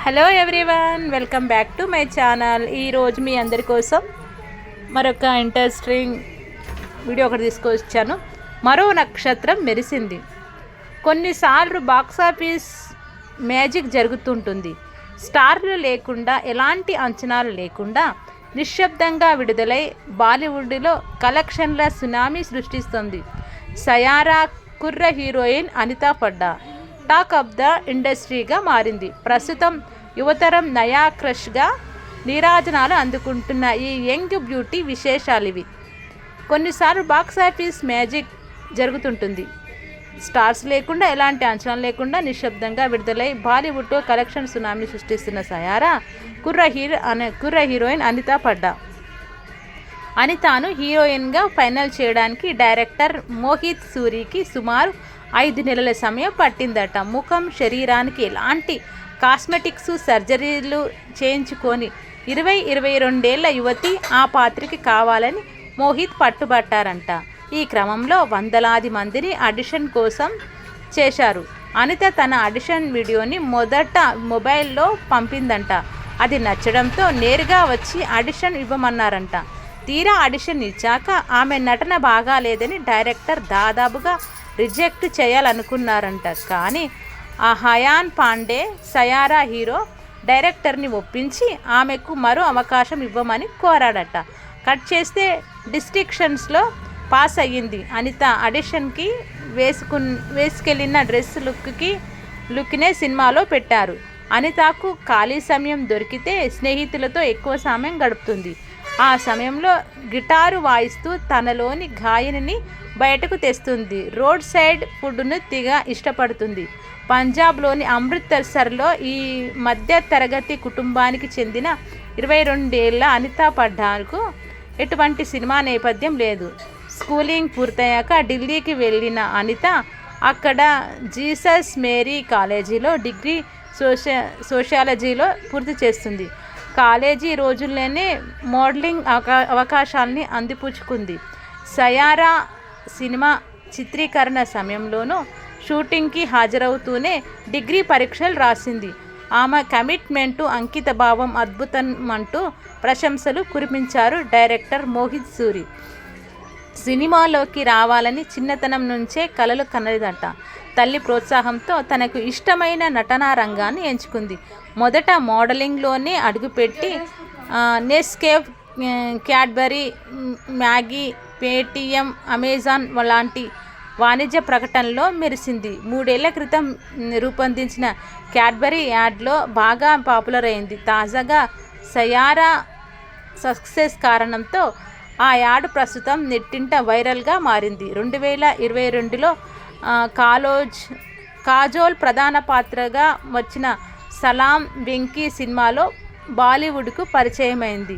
Hello everyone, welcome back to my channel. ఈరోజు మీ అందరి కోసం మరొక ఇంట్రెస్టింగ్ వీడియో ఒకటి తీసుకొచ్చాను. మరో నక్షత్రం మెరిసింది. కొన్నిసార్లు బాక్సాఫీస్ మ్యాజిక్ జరుగుతుంటుంది. స్టార్లు లేకుండా, ఎలాంటి అంచనాలు లేకుండా నిశ్శబ్దంగా విడుదలై బాలీవుడ్లో కలెక్షన్ల సునామీ సృష్టిస్తుంది. సయారా కుర్ర హీరోయిన్ అనితా పడ్డా టాక్ ఆఫ్ ద ఇండస్ట్రీగా మారింది. ప్రస్తుతం యువతరం నయా క్రష్గా నీరాజనాలు అందుకుంటున్న ఈ యంగ్ బ్యూటీ విశేషాలివి. కొన్నిసార్లు బాక్సాఫీస్ మ్యాజిక్ జరుగుతుంటుంది. స్టార్స్ లేకుండా, ఎలాంటి అంచనాలు లేకుండా నిశ్శబ్దంగా విడుదలై బాలీవుడ్లో కలెక్షన్ సునామీ సృష్టిస్తున్న సయారా కుర్ర హీరోయిన్ అనితా పడ్డా. అనితాను హీరోయిన్గా ఫైనల్ చేయడానికి డైరెక్టర్ మోహిత్ సూరికి సుమారు 5 నెలల సమయం పట్టిందట. ముఖం, శరీరానికి ఎలాంటి కాస్మెటిక్స్, సర్జరీలు చేయించుకొని 22 ఏళ్ల యువతి ఆ పాత్రకి కావాలని మోహిత్ పట్టుబట్టారంట. ఈ క్రమంలో వందలాది మందిని ఆడిషన్ కోసం చేశారు. అనిత తన ఆడిషన్ వీడియోని మొదట మొబైల్లో పంపిందంట. అది నచ్చడంతో నేరుగా వచ్చి ఆడిషన్ ఇవ్వమన్నారంట. తీరా ఆడిషన్ ఇచ్చాక ఆమె నటన బాగాలేదని డైరెక్టర్ దాదాపుగా రిజెక్ట్ చేయాలనుకున్నారంట. కానీ ఆ హయాన్ పాండే, సయారా హీరో డైరెక్టర్ని ఒప్పించి ఆమెకు మరో అవకాశం ఇవ్వమని కోరాడట. కట్ చేస్తే డిస్టింక్షన్స్లో పాస్ అయ్యింది. అనిత ఆడిషన్కి వేసుకెళ్ళిన డ్రెస్ లుక్నే సినిమాలో పెట్టారు. అనితకు ఖాళీ సమయం దొరికితే స్నేహితులతో ఎక్కువ సమయం గడుపుతుంది. ఆ సమయంలో గిటారు వాయిస్తూ తనలోని గాయనిని బయటకు తెస్తుంది. రోడ్ సైడ్ ఫుడ్ను తిగా ఇష్టపడుతుంది. పంజాబ్లోని అమృత్సర్లో ఈ మధ్య తరగతి కుటుంబానికి చెందిన 22 ఏళ్ల అనితా పడ్డాకు ఎటువంటి సినిమా నేపథ్యం లేదు. స్కూలింగ్ పూర్తయ్యాక ఢిల్లీకి వెళ్ళిన అనిత అక్కడ జీసస్ మేరీ కాలేజీలో డిగ్రీ సోషియాలజీలో పూర్తి చేస్తుంది. కాలేజీ రోజుల్లోనే మోడలింగ్ అవకాశాలని అందిపుచ్చుకుంది. సయారా సినిమా చిత్రీకరణ సమయంలోనూ షూటింగ్కి హాజరవుతూనే డిగ్రీ పరీక్షలు రాసింది. ఆమె కమిట్మెంటు, అంకితభావం అద్భుతమంటూ ప్రశంసలు కురిపించారు డైరెక్టర్ మోహిత్ సూరి. సినిమాలోకి రావాలని చిన్నతనం నుంచే కలలు కనలేదట. తల్లి ప్రోత్సాహంతో తనకు ఇష్టమైన నటనా రంగాన్ని ఎంచుకుంది. మొదట మోడలింగ్లోనే అడుగుపెట్టి Nescafe, Cadbury, Maggi, Paytm, Amazon లాంటి వాణిజ్య ప్రకటనలో మెరిసింది. 3 ఏళ్ల క్రితం రూపొందించిన క్యాడ్బరీ యాడ్లో బాగా పాపులర్ అయింది. తాజాగా సయారా సక్సెస్ కారణంతో ఆ యాడ్ ప్రస్తుతం నెట్టింట వైరల్గా మారింది. 2022లో కాజోల్ ప్రధాన పాత్రగా వచ్చిన సలాం వెంకీ సినిమాలో బాలీవుడ్కు పరిచయమైంది.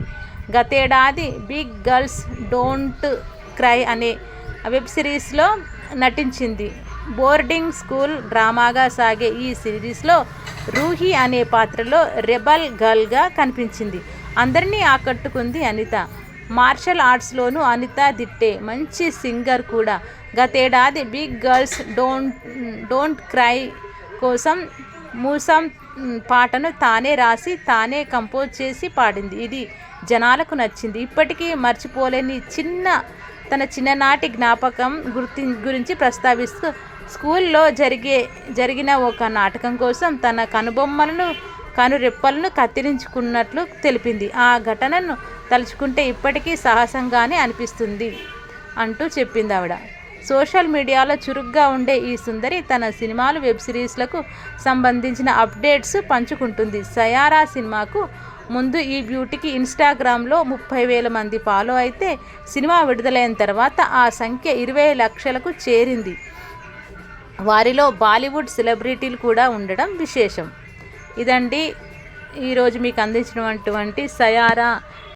గతేడాది బిగ్ గర్ల్స్ డోంట్ క్రై అనే వెబ్ సిరీస్లో నటించింది. బోర్డింగ్ స్కూల్ డ్రామాగా సాగే ఈ సిరీస్లో రూహీ అనే పాత్రలో రెబల్ గర్ల్గా కనిపించింది. అందరినీ ఆకట్టుకుంది అనిత. మార్షల్ ఆర్ట్స్లోనూ అనిత దిట్టే, మంచి సింగర్ కూడా. గతేడాది బిగ్ గర్ల్స్ డోంట్ క్రై కోసం మూసం పాటను తానే రాసి, తానే కంపోజ్ చేసి పాడింది. ఇది జనాలకు నచ్చింది. ఇప్పటికీ మర్చిపోలేని తన చిన్ననాటి జ్ఞాపకం గురించి ప్రస్తావిస్తూ స్కూల్లో జరిగిన ఒక నాటకం కోసం తన కనురెప్పలను కత్తిరించుకున్నట్లు తెలిపింది. ఆ ఘటనను తలుచుకుంటే ఇప్పటికీ సాహసంగానే అనిపిస్తుంది అంటూ చెప్పింది ఆవిడ. సోషల్ మీడియాలో చురుగ్గా ఉండే ఈ సుందరి తన సినిమాలు, వెబ్ సిరీస్లకు సంబంధించిన అప్డేట్స్ పంచుకుంటుంది. సయారా సినిమాకు ముందు ఈ బ్యూటీకి ఇన్స్టాగ్రామ్లో 30,000 మంది ఫాలో అయితే సినిమా విడుదలైన తర్వాత ఆ సంఖ్య 20 లక్షలకు చేరింది. వారిలో బాలీవుడ్ సెలబ్రిటీలు కూడా ఉండడం విశేషం. ఇదండి ఈరోజు మీకు అందించినటువంటి సయారా